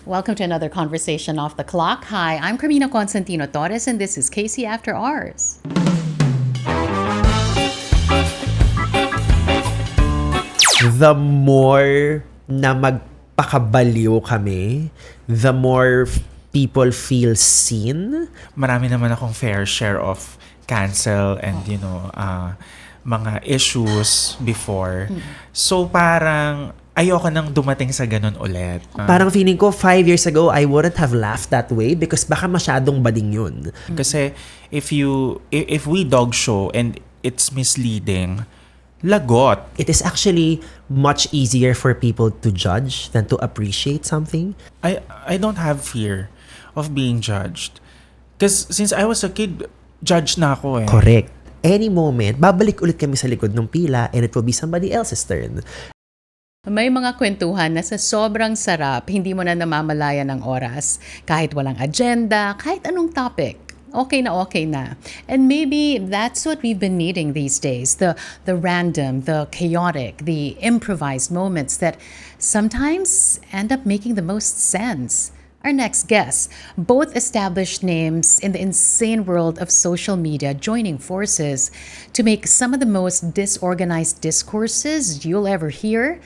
Welcome to another conversation off the clock. Hi, I'm Carmina Constantino Torres, and this is Casey After Hours. The more na magpakabaliw kami, the more people feel seen. Marami naman akong fair share of cancel and mga issues before. So parang ayoko nang dumating sa ganun ulit. Parang feeling ko 5 years ago, I wouldn't have laughed that way because baka masyadong bading yun. Kasi if we dog show and it's misleading, lagot. It is actually much easier for people to judge than to appreciate something. I don't have fear of being judged. Because since I was a kid, judged na ako eh. Correct. Any moment, babalik ulit kami sa likod ng pila and it will be somebody else's turn. May mga kwentuhan na sa sobrang sarap, hindi mo na namamalayan ng oras. Kahit walang agenda, kahit anong topic. Okay na. And maybe that's what we've been needing these days. The random, the chaotic, the improvised moments that sometimes end up making the most sense. Our next guests, both established names in the insane world of social media, joining forces to make some of the most disorganized discourses you'll ever hear,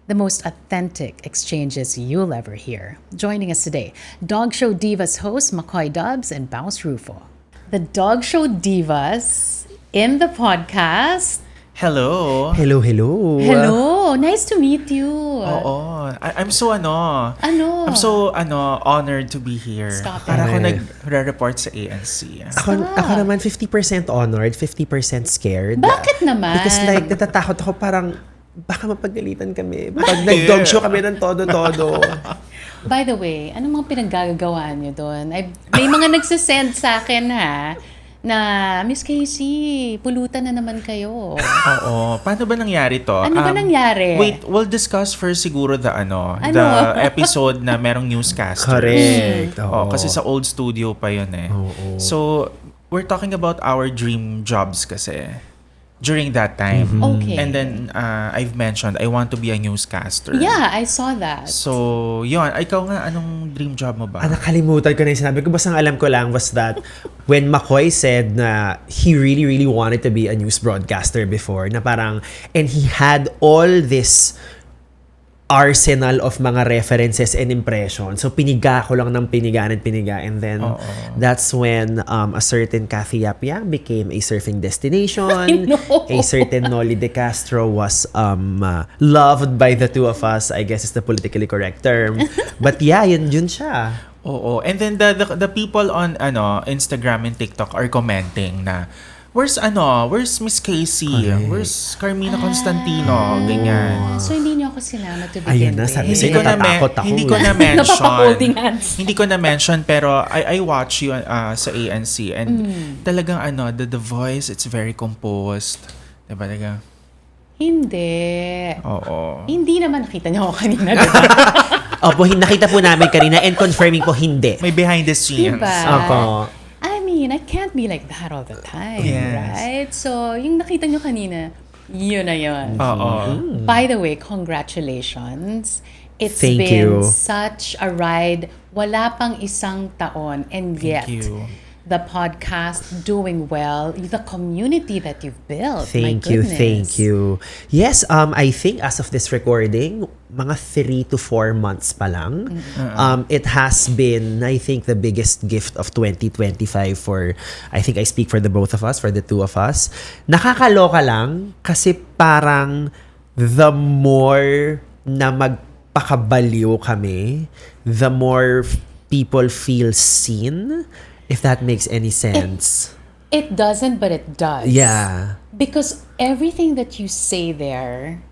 the most authentic exchanges you'll ever hear. Joining us today, Dog Show Divas hosts McCoy Dubs and Bounce Rufo. The Dog Show Divas in the podcast. Hello. Hello. Hello, nice to meet you. Oo. I'm so I'm so honored to be here. Stop it. Para ako nagre-report sa ANC. Ako naman 50% honored, 50% scared. Bakit naman? Because natatakot ako parang baka mapagalitan kami. Pag nag-dog show kami ng todo-todo. By the way, anong mga pinaggagawa niyo doon? May mga nagsasend sa akin na Miss Casey, pulutan na naman kayo. Oo. Paano ba nangyari to? Ano ba nangyari? Wait, we'll discuss first siguro the episode na merong newscaster. Correct. Kasi sa old studio pa yun eh. Oo. So, we're talking about our dream jobs kasi during that time. Okay. And then, I've mentioned, I want to be a newscaster. Yeah, I saw that. So, yun. Ikaw nga, anong dream job mo ba? Nakalimutan ko na yung sinabi ko. Basta ang alam ko lang was that when McCoy said na he really, really wanted to be a news broadcaster before, na parang, and he had all this arsenal of mga references and impressions. So, piniga ko lang ng piniga. And then, that's when a certain Kathy Yap Yang became a surfing destination. A certain Noli De Castro was loved by the two of us. I guess is the politically correct term. But yeah, yun siya. Oo. And then, the people on Instagram and TikTok are commenting na, Where's Miss Casey? Correct. Where's Carmina Constantino? Ganyan. So, hindi niyo ako sinama to begin Ayun na, with. sabi Hindi sa'yo, ko na natatakot ako. hindi ko na mention. Napapa-holding hands. Hindi ko na mention pero I watch you sa ANC and talagang the voice, it's very composed. Diba talaga? Hindi. Oo. Hindi naman nakita niyo ako kanina. Diba? Opo, nakita po namin kanina and confirming po hindi. May behind the scenes. Diba? Opo. I mean, I can't be like that all the time, Yes. right? So, yung nakita niyo kanina, yun na yun. Oo. By the way, congratulations. It's Thank been you. such a ride. Wala pang isang taon and yet Thank you. the podcast doing well, the community that you've built. Thank My you, goodness. thank you. Yes, I think as of this recording, mga 3 to 4 months pa lang. It has been, I think, the biggest gift of 2025 for, I think I speak for the both of us, for the two of us. Nakakaloka lang kasi parang the more na magpakabaliw kami, the more people feel seen. If that makes any sense. It doesn't, but it does. Yeah. Because everything that you say there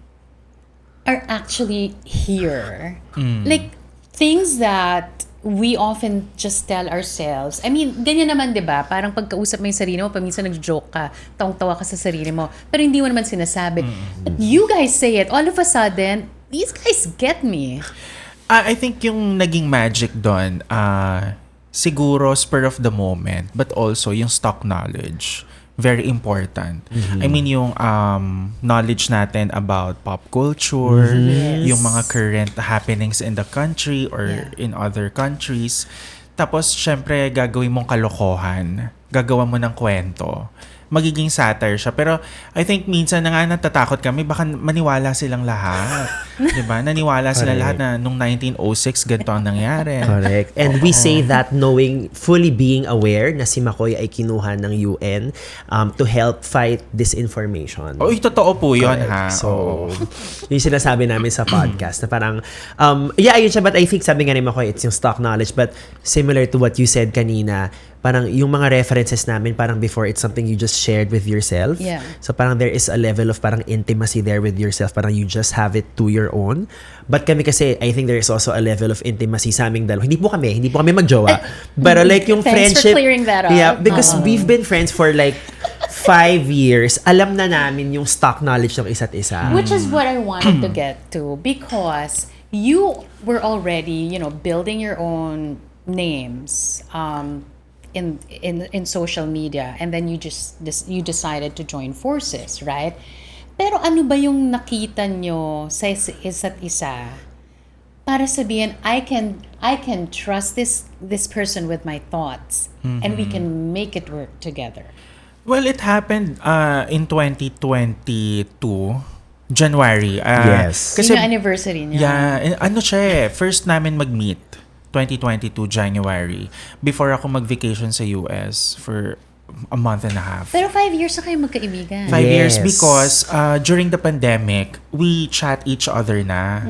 are actually here. Like, things that we often just tell ourselves. I mean, ganyan naman, di ba? Parang pagkausap mo yung sarili mo, paminsan nag-joke ka, tawang-tawa ka sa sarili mo, pero hindi mo naman sinasabi. But you guys say it, all of a sudden, these guys get me. I think yung naging magic doon, siguro spur of the moment, but also yung stock knowledge. very important. I mean, yung knowledge natin about pop culture, yung mga current happenings in the country or in other countries. Tapos, syempre, gagawin mong kalokohan. Gagawa mo ng kwento. Magiging satire siya. Pero I think minsan na nga natatakot kami, baka maniwala silang lahat. Diba? Naniwala sila lahat na nung 1906 ganito ang nangyari. Correct. And we say that knowing, fully being aware na si McCoy ay kinuha ng UN to help fight disinformation. Totoo po yun, ha? So, yung sinasabi namin sa podcast na parang, ayun siya, but I think sabi nga ni McCoy, it's yung stock knowledge, but similar to what you said kanina, parang yung mga references namin, parang before, it's something you just shared with yourself. Yeah. So parang there is a level of parang intimacy there with yourself. Parang you just have it to your own. But kami kasi, I think there is also a level of intimacy sa aming dalawa. Hindi po kami magjowa. Pero like yung Thanks friendship. for clearing that up. Yeah, because we've been friends for like 5 years. Alam na namin yung stock knowledge ng isa't isa. Which is what I wanted to get to, because you were already, building your own names in social media, and then you decided to join forces, right? Pero ano ba yung nakita nyo sa isa't isa para sabihin, I can trust this person with my thoughts, and we can make it work together? Well, it happened in 2022, January. Yes. Kasi yung anniversary niya. Yeah, first namin mag-meet, 2022 January, before ako mag-vacation sa US for a month and a half. Pero 5 years na kayo magkaibigan. 5 years Yes. because during the pandemic, we chat each other na.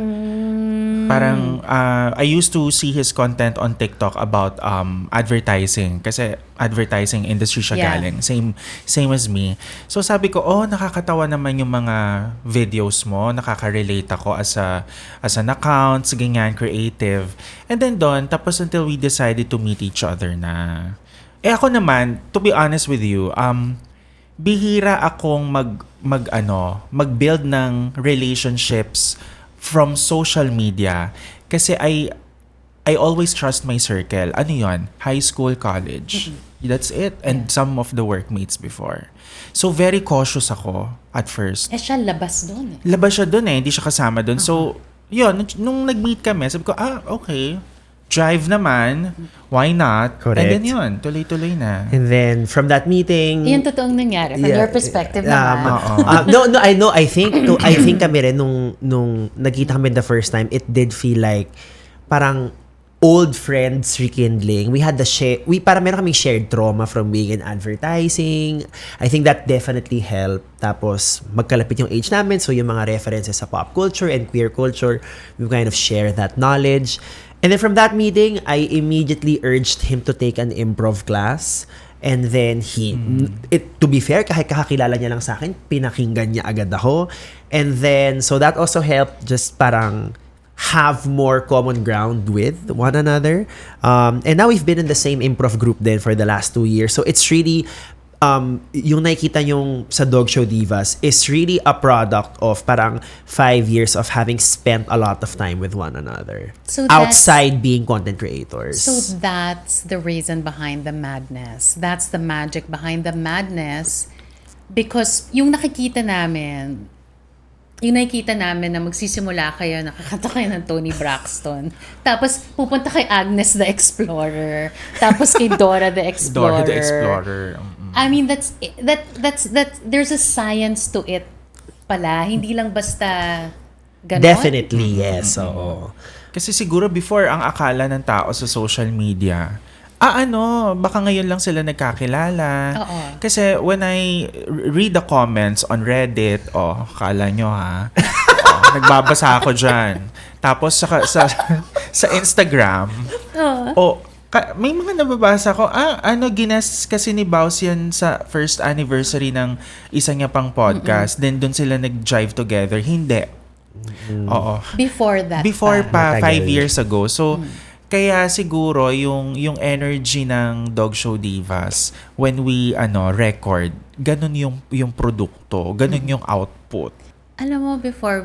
Parang I used to see his content on TikTok about advertising, kasi advertising industry siya galing. Same as me. So sabi ko, nakakatawa naman yung mga videos mo, nakaka-relate ako as an account, ganyan, creative. And then tapos until we decided to meet each other na. Ako naman, to be honest with you, bihira akong mag-build ng relationships from social media, kasi I always trust my circle. Ano yun? High school, college. That's it. And some of the workmates before. So very cautious ako at first. Siya labas doon. Labas siya doon hindi siya kasama doon. So, yun, nung nag-meet kami, sabi ko, okay. Drive naman, why not? Correct. And then yun, tuloy-tuloy na. And then from that meeting, Yan totoong nangyari from your perspective naman. no, I know. I think kami rin nung nagkita kami the first time, it did feel like parang old friends rekindling. We had parang meron kaming shared trauma from being in advertising. I think that definitely helped. Tapos magkalapit yung age namin, so yung mga references sa pop culture and queer culture, we kind of share that knowledge. And then from that meeting, I immediately urged him to take an improv class. And then to be fair, kahit kakakilala niya lang sa akin, pinakinggan niya agad ako. And then, so that also helped just parang have more common ground with one another. And now we've been in the same improv group then for the last 2 years. So it's really, yung nakikita yung sa Dog Show Divas is really a product of parang 5 years of having spent a lot of time with one another. So outside being content creators. So that's the reason behind the madness. That's the magic behind the madness. Because yung nakikita namin na magsisimula kayo, nakakanta kayo ng Tony Braxton. Tapos pupunta kay Agnes the Explorer. Tapos kay Dora the Explorer. Dora the Explorer. I mean, that's there's a science to it pala. Hindi lang basta ganon. Definitely, yes. Oo. Kasi siguro before, ang akala ng tao sa social media, baka ngayon lang sila nagkakilala. Oo. Kasi when I read the comments on Reddit, kala nyo nagbabasa ako dyan. Tapos sa Instagram, may mga nababasa ko, ginas kasi ni Baus yan sa first anniversary ng isa niya pang podcast. Then doon sila nag-jive together. Hindi. Oo. Before that. Before pa, Matagal. 5 years ago. So, kaya siguro yung energy ng Dog Show Divas when we record, ganun yung produkto, ganun yung output. Alam mo, before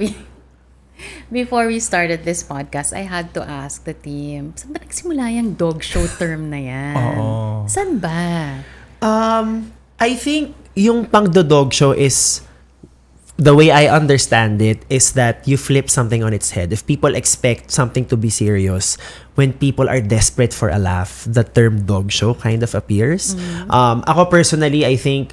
we started this podcast, I had to ask the team, saan ba nagsimula yung dog show term na yan? Oo. Saan ba? I think yung pang-dog show is, the way I understand it is that you flip something on its head. If people expect something to be serious, when people are desperate for a laugh, the term dog show kind of appears. Ako personally, I think,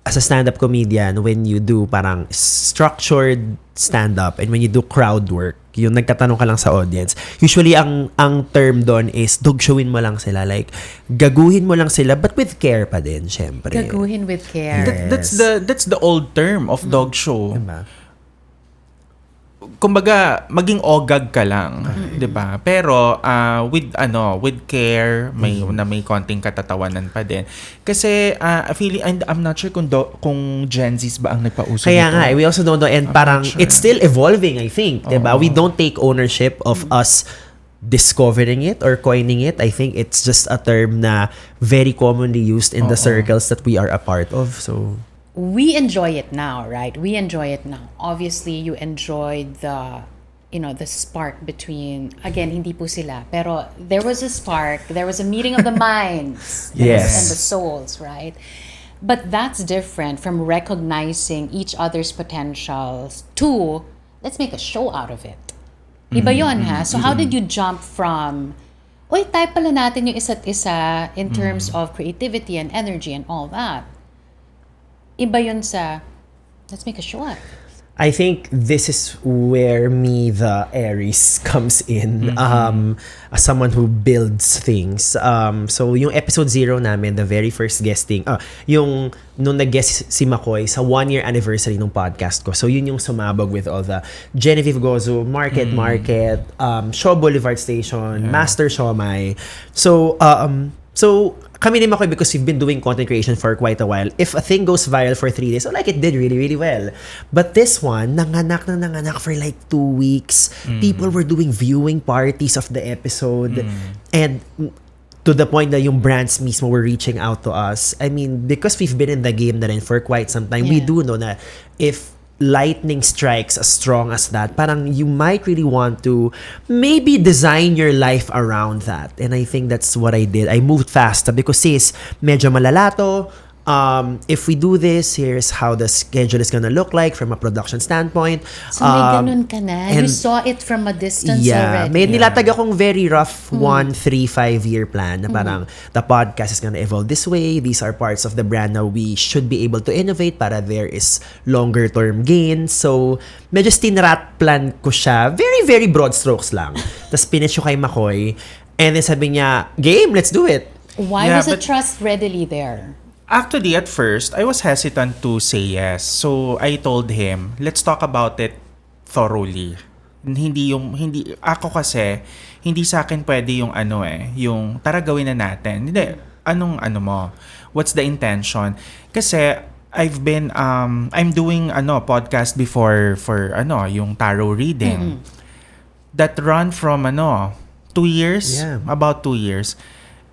as a stand-up comedian, when you do parang structured stand-up and when you do crowd work, yung nagtatanong ka lang sa audience, usually ang term doon is dog showin mo lang sila. Like, gaguhin mo lang sila but with care pa din, syempre. Gaguhin with care. Yes. That's the old term of dog show. Diba? Kumbaga, maging ogag ka lang, 'di ba? Pero with care, may konting katatawanan pa din. Kasi I'm not sure kung Gen Zs ba ang nagpauso Kaya nito. nga, we also don't know, and I'm parang not sure. it's still evolving, I think, diba? Oo. We don't take ownership of us discovering it or coining it. I think it's just a term na very commonly used in the circles that we are a part of. So, We enjoy it now, right? We enjoy it now. Obviously, you enjoyed the spark between, again, hindi po sila, pero there was a spark, there was a meeting of the minds Yes. and the souls, right? But that's different from recognizing each other's potentials to, let's make a show out of it. Iba yun, ha? So how did you jump from, uy, type pala natin yung isa't isa in terms of creativity and energy and all that. Iba yun sa, let's make a show out. I think this is where me, the Aries, comes in. As someone who builds things. So, yung episode 0 namin, the very first guesting, nung nag-guest si McCoy sa 1-year anniversary ng podcast ko. So, yun yung sumabog with all the Genevieve Gozo, Market, Shaw Boulevard Station, Master Shomai. So, kami ni Makoy, because we've been doing content creation for quite a while, if a thing goes viral for 3 days, like it did really, really well. But this one, nanganak for like 2 weeks. People were doing viewing parties of the episode. And to the point that yung brands mismo were reaching out to us. I mean, because we've been in the game na rin for quite some time, we Yeah. do know na if lightning strikes as strong as that, parang you might really want to maybe design your life around that. And I think that's what I did. I moved fast because sis, medyo malalato. If we do this, here's how the schedule is gonna look like from a production standpoint. So may ganun ka na. You and- saw it from a distance Yeah, already. may nilatag akong very rough 1, 3, 5-year plan na parang the podcast is gonna evolve this way. These are parts of the brand na we should be able to innovate para there is longer term gain. So, medyo stinrat plan ko siya. Very, very broad strokes lang. Tapos pinitch ko kay Makoy. And then sabi niya, game, let's do it. Why Yeah, was the but- trust readily there? Actually, at first, I was hesitant to say yes. So, I told him, let's talk about it thoroughly. Ako kasi, hindi sa akin pwede yung yung tara gawin na natin. Hindi, what's the intention? Kasi, I'm doing podcast before for yung tarot reading. That run from 2 years, Yeah. about 2 years.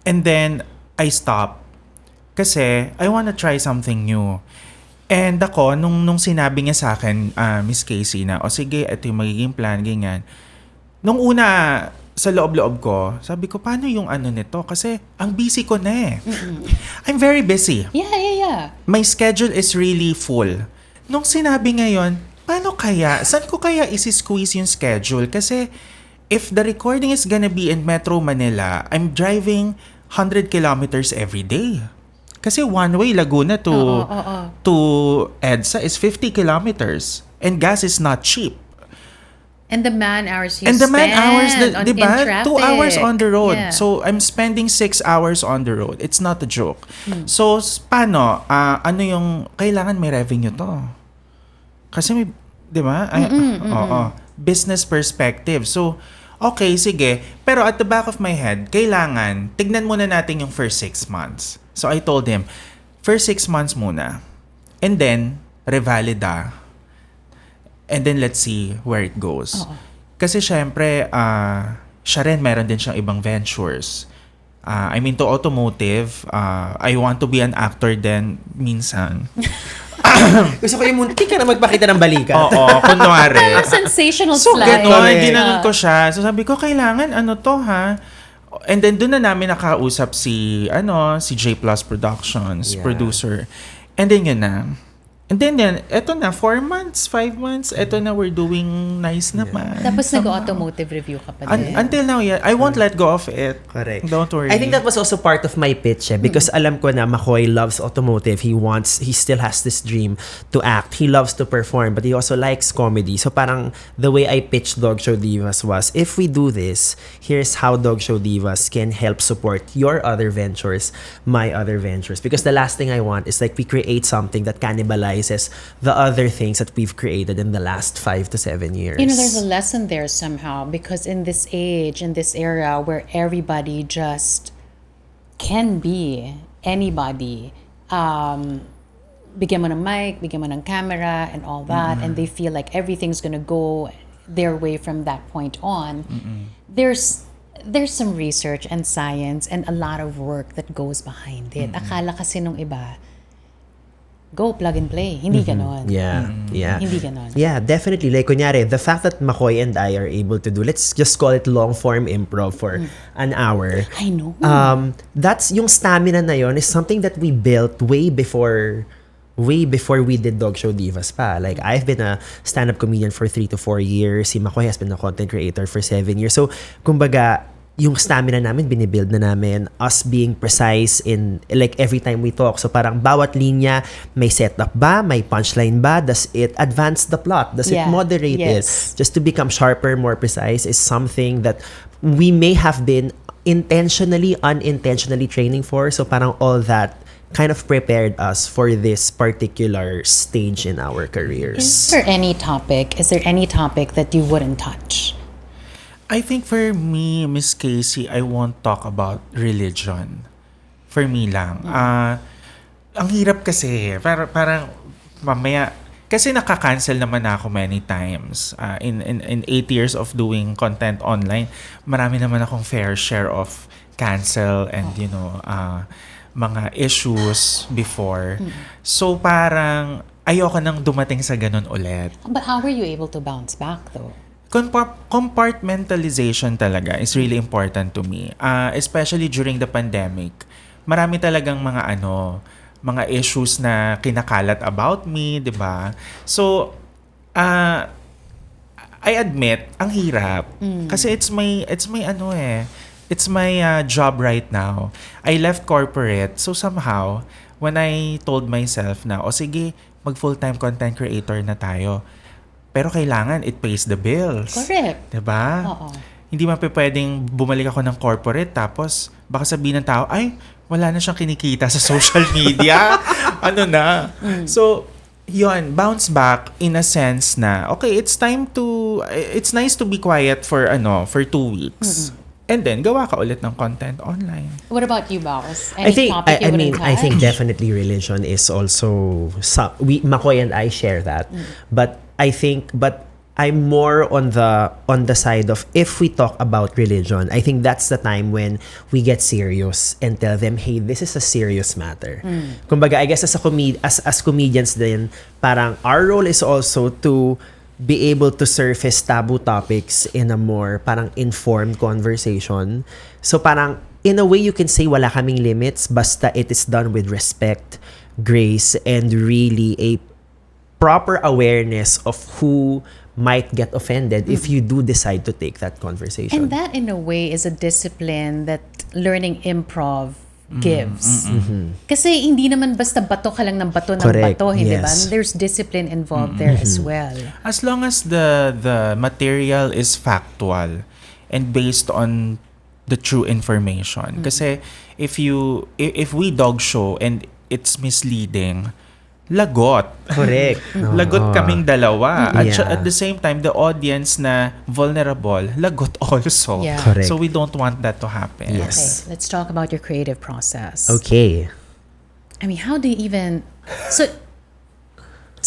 And then, I stopped. Kasi, I wanna try something new. And ako, nung sinabi niya sa akin, Miss Casey, na, sige, ito yung magiging plan, ganyan. Nung una, sa loob-loob ko, sabi ko, paano yung nito? Kasi, ang busy ko na eh. I'm very busy. Yeah. My schedule is really full. Nung sinabi ngayon, paano kaya? Saan ko kaya isi-squeeze yung schedule? Kasi, if the recording is gonna be in Metro Manila, I'm driving 100 kilometers every day. Kasi one way Laguna to EDSA is 50 kilometers. And gas is not cheap. And the man hours you And the man hours, in diba? traffic. 2 hours on the road. Yeah. So, I'm spending 6 hours on the road. It's not a joke. So, paano? Kailangan may revenue to. Kasi may, di ba? Business perspective. So, okay, sige. Pero at the back of my head, kailangan, tignan muna natin yung first 6 months. So, I told him, first 6 months muna. And then, revalida. And then, let's see where it goes. Kasi, syempre, siya rin, meron din siyang ibang ventures. I'm into automotive. I want to be an actor din minsan. Gusto ko yung munti ka na magpakita ng balikat. Oo, kunwari. Sensational So, slide. gano'n, ginanon ko siya. So, sabi ko, kailangan, to, ha? And then, doon na namin nakausap si J Plus Productions, Yeah. producer. And then yun na. And then eto na, 4 months, 5 months, eto na, we're doing nice naman. Tapos nag-automotive review ka pa din. Until now, yeah, I won't let go of it. Correct. Don't worry. I think that was also part of my pitch because alam ko na McCoy loves automotive. He still has this dream to act. He loves to perform, but he also likes comedy. So parang the way I pitched Dog Show Divas was, if we do this, here's how Dog Show Divas can help support your other ventures, my other ventures. Because the last thing I want is like we create something that cannibalizes the other things that we've created in the last 5 to 7 years. You know, there's a lesson there somehow because in this age, in this era where everybody just can be anybody, bigyan mo ng mic, bigyan mo ng camera and all that, and they feel like everything's gonna go their way from that point on. There's some research and science and a lot of work that goes behind it. Akala kasi nung iba, go plug and play. Hindi ganon. Yeah, yeah. Hindi ganon. Yeah, definitely. Like, kunyari, the fact that McCoy and I are able to do, let's just call it long-form improv for an hour. I know. That's, yung stamina na yon is something that we built way before we did Dog Show Divas pa. Like, I've been a stand-up comedian for 3 to 4 years. Si McCoy has been a content creator for 7 years. So, kumbaga, yung stamina namin, binibuild na namin, us being precise in, like, every time we talk. So parang bawat linya, may setup ba? May punchline ba? Does it advance the plot? Does it moderate it? Just to become sharper, more precise is something that we may have been intentionally, unintentionally training for. So parang all that kind of prepared us for this particular stage in our careers. Is there any topic that you wouldn't touch? I think for me, Miss Casey, I won't talk about religion. For me lang. Ang hirap kasi. Parang mamaya, kasi nakaka-cancel naman ako many times. In 8 years of doing content online, marami naman akong fair share of cancel and, you know, mga issues before. So parang ayoko nang dumating sa ganun ulit. But how were you able to bounce back though? Compartmentalization talaga is really important to me. Especially during the pandemic. Marami talagang mga issues na kinakalat about me, 'di ba? So I admit, ang hirap kasi it's my job right now. I left corporate. So somehow, when I told myself na, sige, mag full-time content creator na tayo. Pero kailangan, it pays the bills. Correct. Diba? Oo. Hindi pwedeng bumalik ako ng corporate tapos baka sabihin ng tao, ay, wala na siyang kinikita sa social media. So, yun, bounce back in a sense na, okay, it's nice to be quiet for 2 weeks. And then, gawa ka ulit ng content online. What about you, Baus? I think definitely religion is also McCoy and I share that. But I'm more on the side of, if we talk about religion, I think that's the time when we get serious and tell them, hey, this is a serious matter. Kumbaga, I guess as comedians din, parang our role is also to be able to surface taboo topics in a more parang informed conversation. So parang in a way you can say wala kaming limits basta it is done with respect, grace, and really a proper awareness of who might get offended if you do decide to take that conversation. And that in a way is a discipline that learning improv gives. Kasi hindi naman basta bato ka lang ng bato, hindi ba? There's discipline involved there as well. As long as the material is factual and based on the true information. Kasi if we dog show and it's misleading, lagot. Correct. Lagot kaming dalawa. Yeah. At the same time, the audience na vulnerable, lagot also. Yeah. Correct. So we don't want that to happen. Yes. Okay, let's talk about your creative process. Okay. I mean, how do you even... So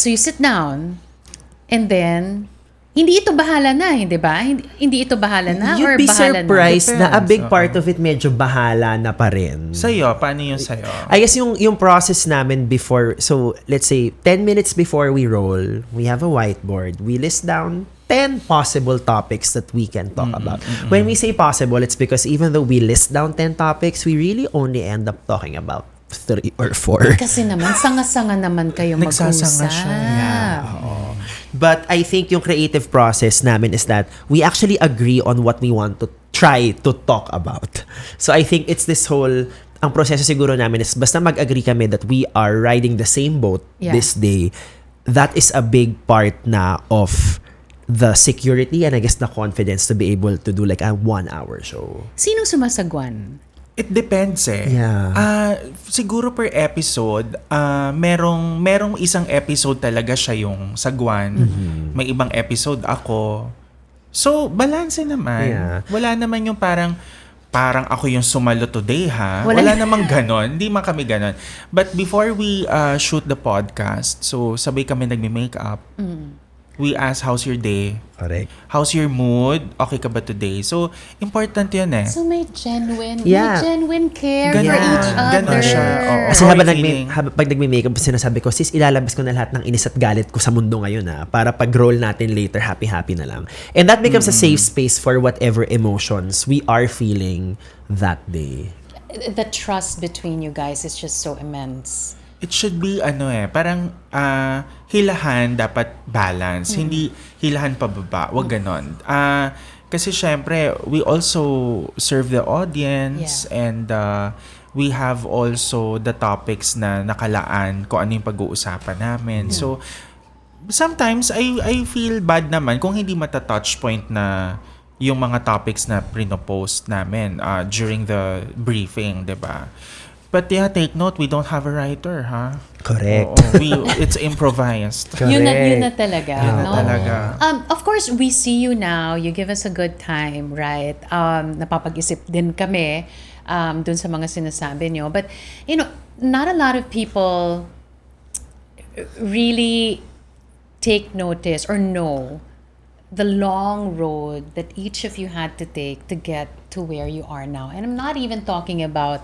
you sit down and then... Hindi ito bahala na, hindi ba? Hindi ito bahala na or You'd be bahala surprised na a Depends. big part of it medyo bahala na pa rin. Sa'yo, paano yung sa'yo? I guess yung process namin before, so let's say 10 minutes before we roll, we have a whiteboard. We list down 10 possible topics that we can talk about. When we say possible, it's because even though we list down 10 topics, we really only end up talking about 3 or 4. Kasi naman, sanga-sanga naman kayo Nagsasanga mag-usap. siya. Oo. But I think yung creative process namin is that we actually agree on what we want to try to talk about. So I think it's this whole, ang proseso siguro namin is basta mag-agree kami that we are riding the same boat this day. That is a big part na of the security and I guess the confidence to be able to do like a 1-hour show. Sinong sumasagwan? It depends eh. Yeah. Siguro per episode, merong isang episode talaga siya yung sagwan. May ibang episode ako. So, balanse naman. Yeah. Wala naman yung parang ako yung sumalo today ha. Wala namang ganon. Hindi man kami ganon. But before we shoot the podcast, so sabay kami nagme-makeup. We ask, how's your day? Correct. How's your mood? Okay ka ba today? So, important yun eh. So may genuine care Ganon. for each other. Ganon siya. Oo. Kasi How are you feeling? pag nagme-makeup, sinasabi ko, sis, ilalabas ko na lahat ng inis at galit ko sa mundo ngayon para pag-roll natin later, happy-happy na lang. And that becomes a safe space for whatever emotions we are feeling that day. The trust between you guys is just so immense. It should be parang hilahan dapat balance. Hindi hilahan pababa. Wag ganon. Kasi syempre, we also serve the audience and we have also the topics na nakalaan kung ano yung pag-uusapan namin. So, sometimes I feel bad naman kung hindi mata-touch point na yung mga topics na prinopost namin during the briefing, 'di ba? But yeah, take note, we don't have a writer, ha? Correct. It's improvised. Yun na talaga. Yun na no? talaga. Of course, we see you now. You give us a good time, right? Napapag-isip din kami dun sa mga sinasabi nyo. But, not a lot of people really take notice or know the long road that each of you had to take to get to where you are now. And I'm not even talking about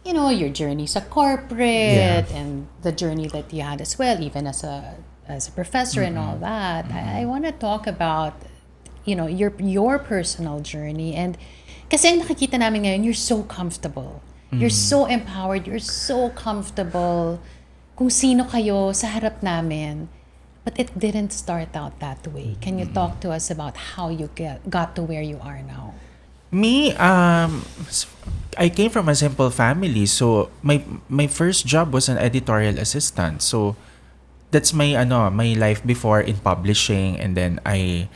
your journey sa corporate and the journey that you had as well, even as a professor and all that. I want to talk about, your personal journey. And kasi ang nakikita namin ngayon, you're so comfortable. You're so empowered. You're so comfortable kung sino kayo sa harap namin. But it didn't start out that way. Can you talk to us about how you got to where you are now? Me, I came from a simple family. So, my first job was an editorial assistant. So, that's my life before in publishing. And then, I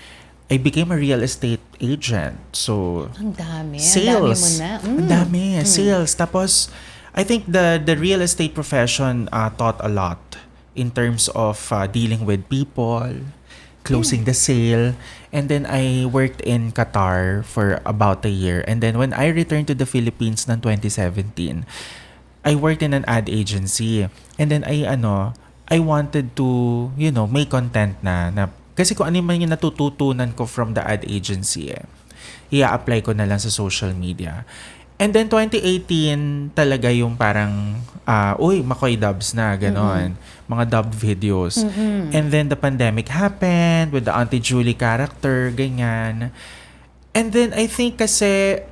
became a real estate agent. So, Ang dami. sales. Ang dami mo na. Ang dami. Sales. Tapos, I think the real estate profession taught a lot in terms of dealing with people, closing the sale. And then I worked in Qatar for about a year. And then when I returned to the Philippines ng 2017, I worked in an ad agency. And then I wanted to, make content na kasi kung ano man yung natututunan ko from the ad agency i-apply ko na lang sa social media. And then 2018 talaga yung parang Makoy dubs na ganon. Mga dubbed videos. And then the pandemic happened with the Auntie Julie character, ganyan. And then I think kasi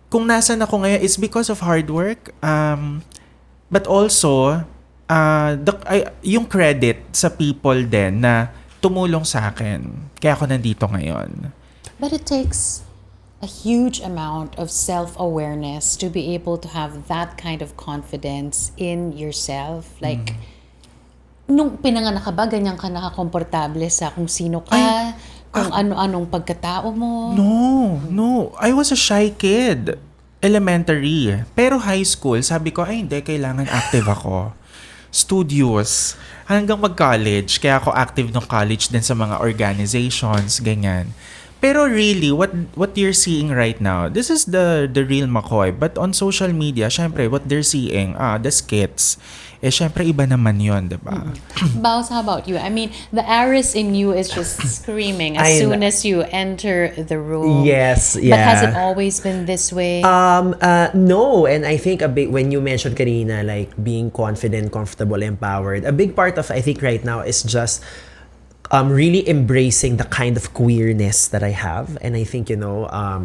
kung nasan ako ngayon is because of hard work. But also yung credit sa people din na tumulong sa akin. Kaya ako nandito ngayon. But it takes a huge amount of self-awareness to be able to have that kind of confidence in yourself. Like, nung pinanganak ka ba, ganyan ka nakakomportable sa kung sino ka, kung ano-anong pagkatao mo? No. I was a shy kid. Elementary. Pero high school, sabi ko, hindi, kailangan active ako. Studios. Hanggang mag-college. Kaya ako active nung college din sa mga organizations, ganyan. Pero really, what you're seeing right now, this is the real McCoy. But on social media, syempre, what they're seeing, the skits, syempre, iba naman yun, diba? Baus, how about you? I mean, the Aris in you is just screaming as soon as you enter the room. Yes, yeah. But has it always been this way? No, and I think a big, when you mentioned kanina, like being confident, comfortable, empowered, a big part of, I think right now is just really embracing the kind of queerness that I have. And I think,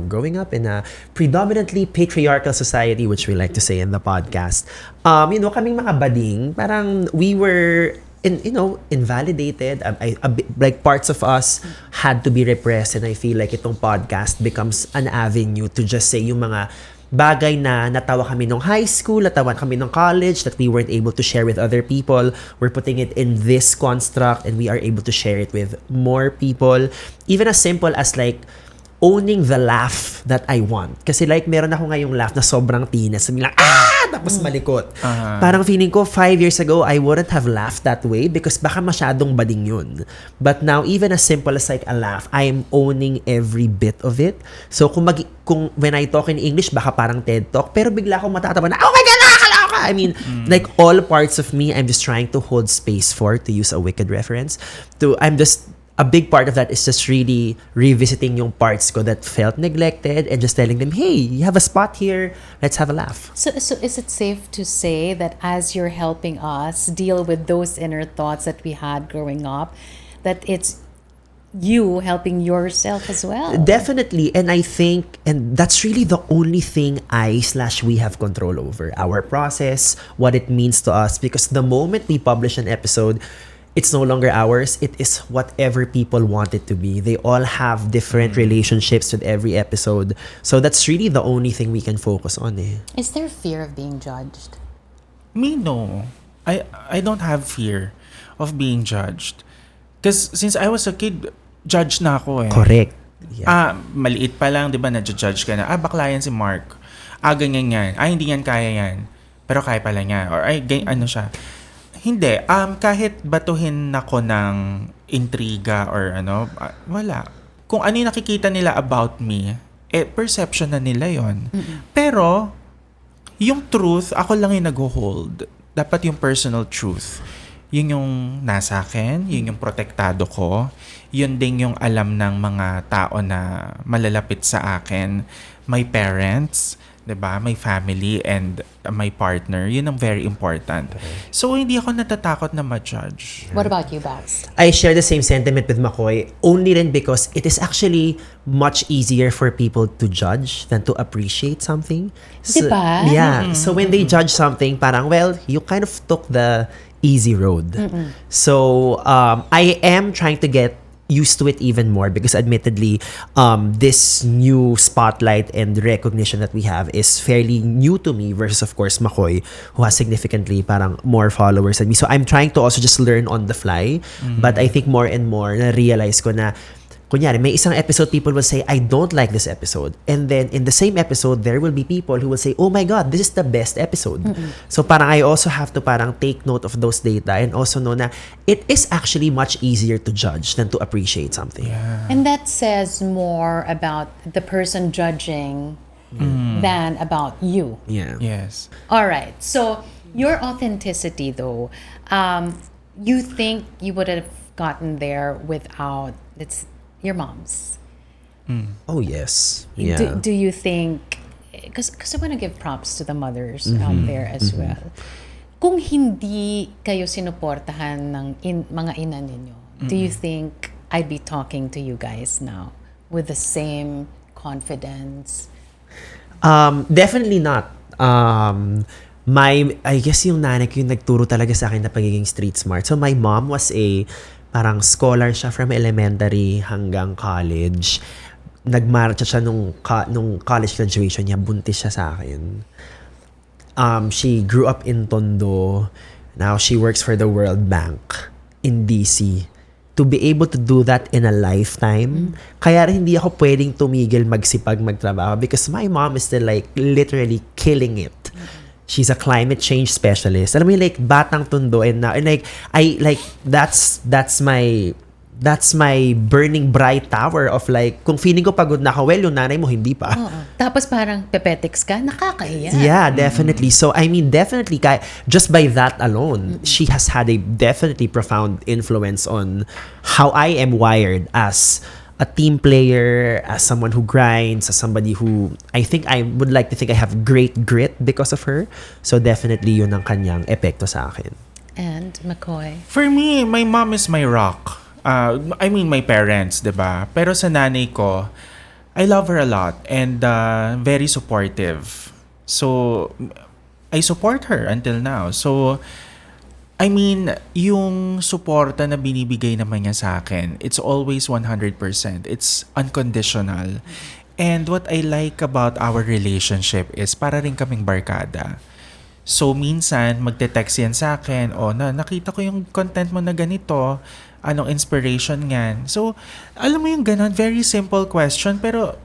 growing up in a predominantly patriarchal society, which we like to say in the podcast, kaming mga bading, parang we were invalidated. Like parts of us had to be repressed, and I feel like itong podcast becomes an avenue to just say yung mga bagay na natawa kami nung high school, natawa kami nung college that we weren't able to share with other people. We're putting it in this construct and we are able to share it with more people. Even as simple as like owning the laugh that I want. Kasi like meron ako ngayong laugh na sobrang tinas. Sabi lang, tapos malikot. Parang feeling ko 5 years ago, I wouldn't have laughed that way because baka masyadong bading yun. But now, even as simple as like a laugh, I am owning every bit of it. So kung when I talk in English, baka parang TED Talk, pero bigla akong matatawa na, oh my God, nakakaloka! I mean, like all parts of me, I'm just trying to hold space for, to use a Wicked reference, a big part of that is just really revisiting yung parts ko that felt neglected and just telling them, hey, you have a spot here, let's have a laugh. So is it safe to say that as you're helping us deal with those inner thoughts that we had growing up, that it's you helping yourself as well? Definitely. And I think, and that's really the only thing we have control over. Our process, what it means to us. Because the moment we publish an episode, it's no longer ours. It is whatever people want it to be. They all have different relationships with every episode. So that's really the only thing we can focus on. Is there fear of being judged? Me, no. I don't have fear of being judged. Because since I was a kid, judged na ako eh. Correct. Yeah. Maliit pa lang, di ba, na-judge ka na. Baka yan si Mark. Ganyan yan. Hindi yan kaya yan. Pero kaya pala niya. Or ano siya. Hindi. Kahit batuhin ako ng intriga or wala. Kung ano yung nakikita nila about me, perception na nila yon. Pero, yung truth, ako lang yung nag-hold. Dapat yung personal truth. Yun yung nasa akin, yun yung protektado ko, yun din yung alam ng mga tao na malalapit sa akin, my parents, 'di ba? My family and my partner, yun ang very important. So hindi ako natatakot na ma-judge. What about you, Babs? I share the same sentiment with McCoy, only rin because it is actually much easier for people to judge than to appreciate something. So, diba? Yeah. So when they judge something, parang, well, you kind of took the easy road. So I am trying to get used to it even more because admittedly this new spotlight and recognition that we have is fairly new to me versus of course McCoy, who has significantly parang more followers than me. So I'm trying to also just learn on the fly, but I think more and more na realize ko na kunyari, may isang episode, people will say, I don't like this episode. And then, in the same episode, there will be people who will say, oh my God, this is the best episode. So, parang I also have to parang take note of those data and also know na it is actually much easier to judge than to appreciate something. Yeah. And that says more about the person judging than about you. Yeah. Yes. All right. So, your authenticity, though, you think you would have gotten there without your mom's? Oh, yes. Yeah. Do you think, because I want to give props to the mothers out there as well. Kung hindi kayo sinuportahan ng mga ina ninyo, do you think I'd be talking to you guys now with the same confidence? Definitely not. I guess yung nanay ko yung nagturo talaga sa akin na pagiging street smart. So my mom was parang scholar siya from elementary hanggang college. Nagmarcha siya nung college graduation niya, buntis siya sa akin. She grew up in Tondo. Now she works for the World Bank in DC. To be able to do that in a lifetime, kaya rin hindi ako pwedeng tumigil magsipag magtrabaho because my mom is still like literally killing it. She's a climate change specialist. Alam mo yung like batang Tondo and like that's my burning bright tower of like kung feeling ko pagod na ako, well, yung nanay mo hindi pa. Tapos parang pepetics ka, nakakahiya. Yeah, definitely. So I mean, definitely just by that alone, she has had a definitely profound influence on how I am wired as a team player, as someone who grinds, as somebody who I think I would like to think I have great grit because of her. So definitely yun ang kanyang epekto sa akin. And McCoy? For me, my mom is my rock. I mean, my parents, 'di ba? Pero sa nanay ko, I love her a lot and very supportive. So, I support her until now. So, I mean, yung suporta na binibigay naman niya sa akin, it's always 100%. It's unconditional. And what I like about our relationship is para rin kaming barkada. So, minsan, magte-text yan sa akin, nakita ko yung content mo na ganito, anong inspiration niyan. So, alam mo yung ganon, very simple question, pero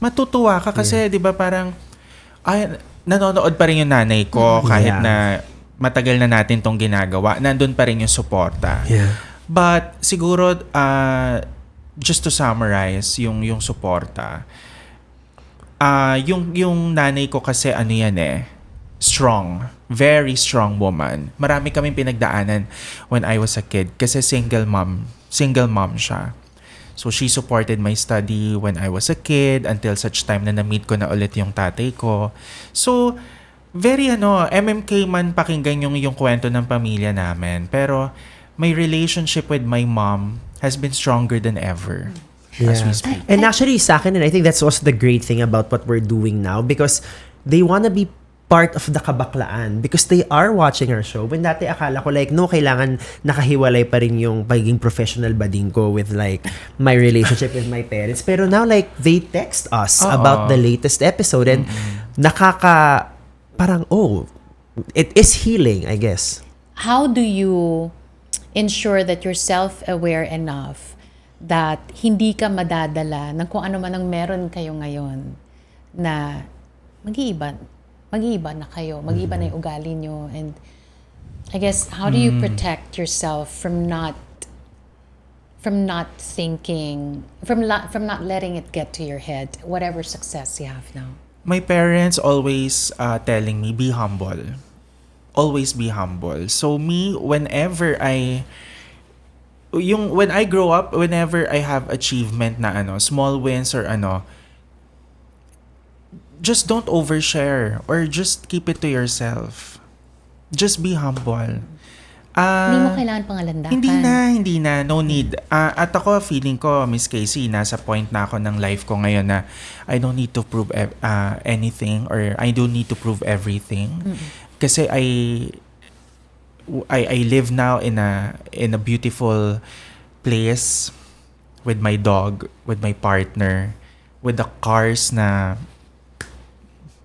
matutuwa ka kasi, di ba, parang, nanonood pa rin yung nanay ko kahit na matagal na natin tong ginagawa, nandun pa rin yung suporta. Yeah. But siguro just to summarize yung suporta. Yung nanay ko kasi ano yan strong, very strong woman. Marami kaming pinagdaanan when I was a kid kasi single mom siya. So she supported my study when I was a kid until such time na na-meet ko na ulit yung tatay ko. So very MMK man pakinggan yung kwento ng pamilya namin. Pero my relationship with my mom has been stronger than ever as we speak. And actually, sa akin, and I think that's also the great thing about what we're doing now because they wanna be part of the kabaklaan because they are watching our show. When dati akala ko kailangan nakahiwalay pa rin yung pagiging professional bading ko with my relationship with my parents. Pero now they text us about the latest episode and parang, it is healing, I guess. How do you ensure that you're self-aware enough that hindi ka madadala ng kung ano man ang meron kayo ngayon na mag-iiba na kayo, mag-iiba na yung ugali nyo, and I guess how do you protect yourself from not thinking, from not letting it get to your head, whatever success you have now? My parents always telling me, be humble. Always be humble. So me, whenever I grow up, whenever I have achievement na small wins or just don't overshare or just keep it to yourself. Just be humble. Hindi mo kailangan pangalandakan. Hindi na. No need. At ako, feeling ko, Miss Casey, nasa point na ako ng life ko ngayon na I don't need to prove anything or I don't need to prove everything. Kasi I live now in a beautiful place with my dog, with my partner, with the cars na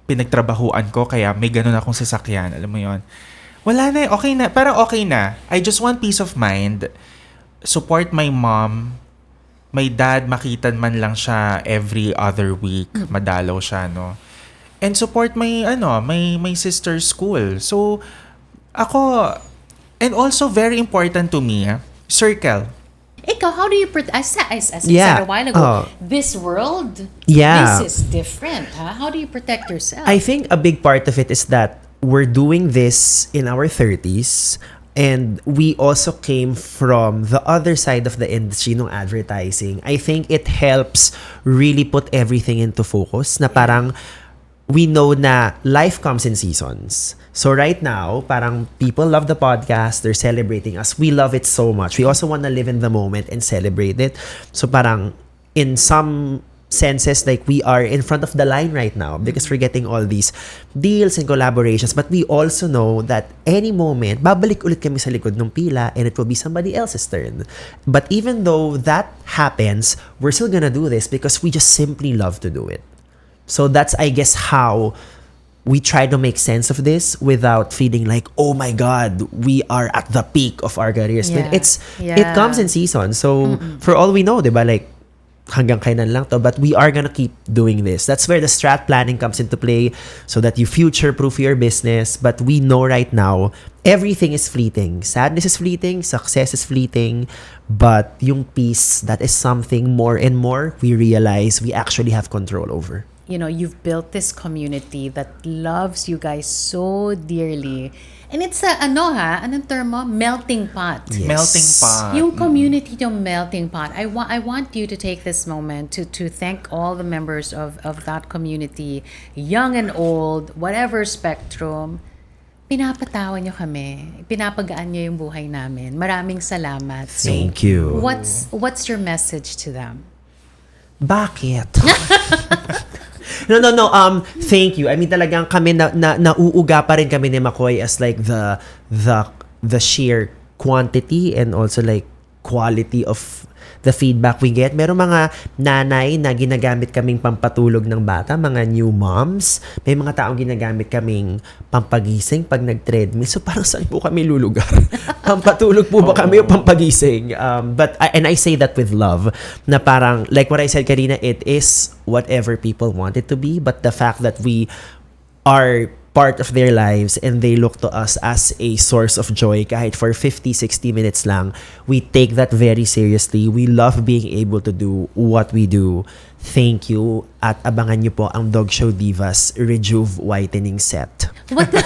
pinagtrabahuan ko kaya may ganun akong sasakyan. Alam mo yon. Wala na, okay na. Parang okay na. I just want peace of mind. Support my mom. My dad, makita man lang siya every other week. Madalaw siya, no? And support my sister's school. So, ako, and also very important to me, circle. Ikaw, how do you as I said a while ago, this world, this is different. How do you protect yourself? I think a big part of it is that we're doing this in our 30s and we also came from the other side of the industry ng advertising. I think it helps really put everything into focus na parang we know na life comes in seasons. So right now, parang people love the podcast, they're celebrating us. We love it so much. We also want to live in the moment and celebrate it. So parang in some senses, we are in front of the line right now because we're getting all these deals and collaborations. But we also know that any moment, babalik ulit kami sa likod ng pila and it will be somebody else's turn. But even though that happens, we're still gonna do this because we just simply love to do it. So that's, I guess, how we try to make sense of this without feeling like, oh my God, we are at the peak of our careers. Yeah. But it comes in seasons. So for all we know, diba, hanggang kailan lang to, but we are gonna keep doing this. That's where the strat planning comes into play so that you future-proof your business. But we know right now, everything is fleeting. Sadness is fleeting, success is fleeting, but yung peace, that is something more and more we realize we actually have control over. You know, you've built this community that loves you guys so dearly. And it's anong term mo? Melting pot. Yes. Melting pot. Yung community, yung melting pot. I want you to take this moment to thank all the members of that community, young and old, whatever spectrum. pinapatawa nyo kami. Pinapagaan nyo yung buhay namin. Maraming salamat. So, Thank you. what's your message to them? Bakit? No. Thank you. I mean, talagang kami nauuga pa rin kami ni McCoy as like the sheer quantity and also like quality of the feedback we get. Meron mga nanay na ginagamit kaming pampatulog ng bata, mga new moms. May mga taong ginagamit kaming pampagising pag nag-treadmill. So parang saan po kami lulugar? Pampatulog po ba kami o pampagising? But I say that with love, na parang, like what I said kanina, it is whatever people want it to be, but the fact that we are part of their lives and they look to us as a source of joy kahit for 50-60 minutes lang, we take that very seriously. We love being able to do what we do. Thank you at abangan niyo po ang Dog Show Divas Rejuve Whitening Set. What the?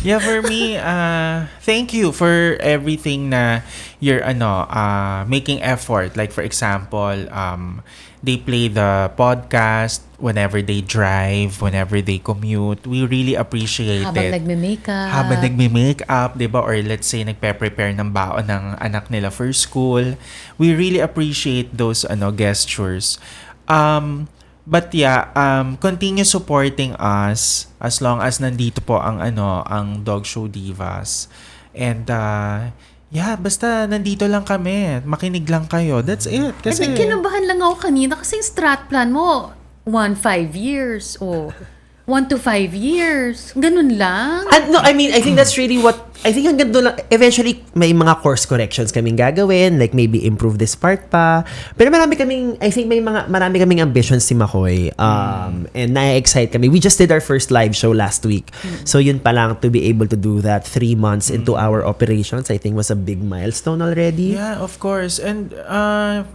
Yeah, for me, thank you for everything na you're making effort. Like for example, they play the podcast whenever they drive, whenever they commute. We really appreciate Habang it. nagme-makeup. Habang nagme-makeup, 'di ba? Or let's say nagpe-prepare ng baon ng anak nila for school. We really appreciate those gestures. But yeah, continue supporting us as long as nandito po ang Dog Show Divas. And yeah, basta nandito lang kami. Makinig lang kayo. That's it. Kasi Kinabahan lang ako kanina kasi yung strat plan mo, 1-5 years o 1 to 5 years. Ganun lang. No, I mean, I think that's really what, I think hanggang doon lang, eventually may mga course corrections kaming gagawin, like maybe improve this part pa. Pero marami kaming ambitions si Makoy. And na-excite kami. We just did our first live show last week. So yun pa lang, to be able to do that 3 months into our operations, I think was a big milestone already. yeah, of course. And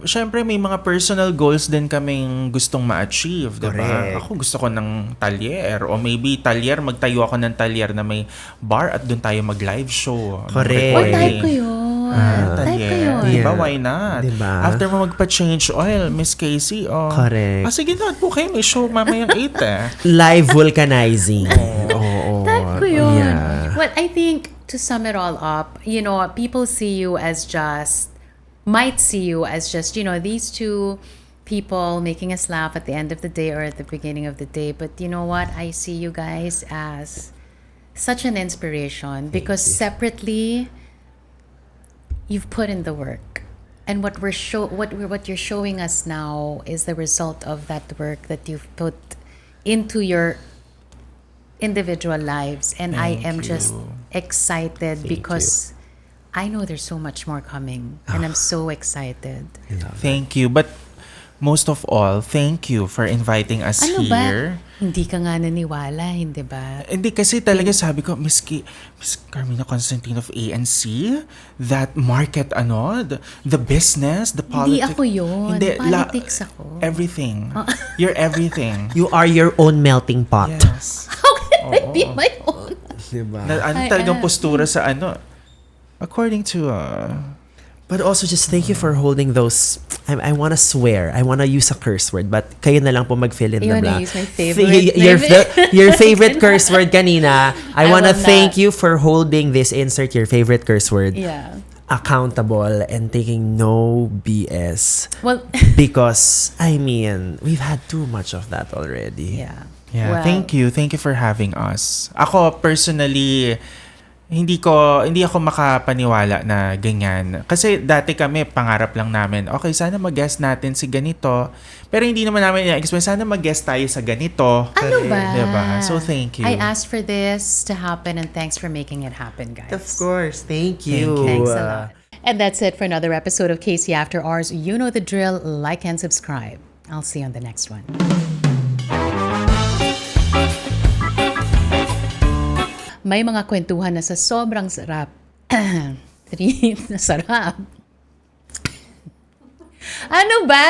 syempre may mga personal goals din kaming gustong ma-achieve, 'di ba? Correct. Ako gusto ko ng talyer o maybe magtayo ako ng talyer na may bar at doon tayo mag-live show. Correct. Or type ko yun. Type ko yun. Diba? Yeah. Why not? Diba? After mo magpa-change oil, Miss Casey, Correct. sige na, po kayo, may show mamayang 8 Live vulcanizing. Oo. Type ko yun. Yeah. Well, I think to sum it all up, people might see you as just, these two people making us laugh at the end of the day or at the beginning of the day. But you know what? I see you guys as such an inspiration because separately, you've put in the work. And what you're showing us now is the result of that work that you've put into your individual lives. And I am just excited because I know there's so much more coming. And I'm so excited. Thank you. But most of all, thank you for inviting us Ano here. ba? Hindi ka nga naniwala, hindi ba? Hindi kasi talaga sabi ko, Miss Carmina Constantine of ANC, that market, the business, the Hindi politics. ako yun. Politics ako. Everything. You're everything. You are your own melting pot. Yes. How can I be my own? Diba? Ano talagang postura sa according to But also just thank you for holding those. I want to swear. I want to use a curse word, but kayo na lang po mag-fill in the You wanna blank. use my favorite? Your favorite curse word kanina. I want to will thank not. you for holding this. Insert your favorite curse word. Yeah. Accountable and taking no BS. Well, Because, I mean, we've had too much of that already. yeah. Yeah, Well, thank you. Thank you for having us. Ako personally, hindi ako makapaniwala na ganyan. Kasi dati kami, pangarap lang namin, okay, sana mag-guest natin si ganito. Pero hindi naman namin i-explain, sana mag-guest tayo sa ganito. Ano ba? Diba? So, thank you. I asked for this to happen and thanks for making it happen, guys. Of course. Thank you. Thanks a lot. And that's it for another episode of Casey After Hours. You know the drill. Like and subscribe. I'll see you on the next one. May mga kwentuhan na sa sobrang sarap. Treat na sarap. Ano ba?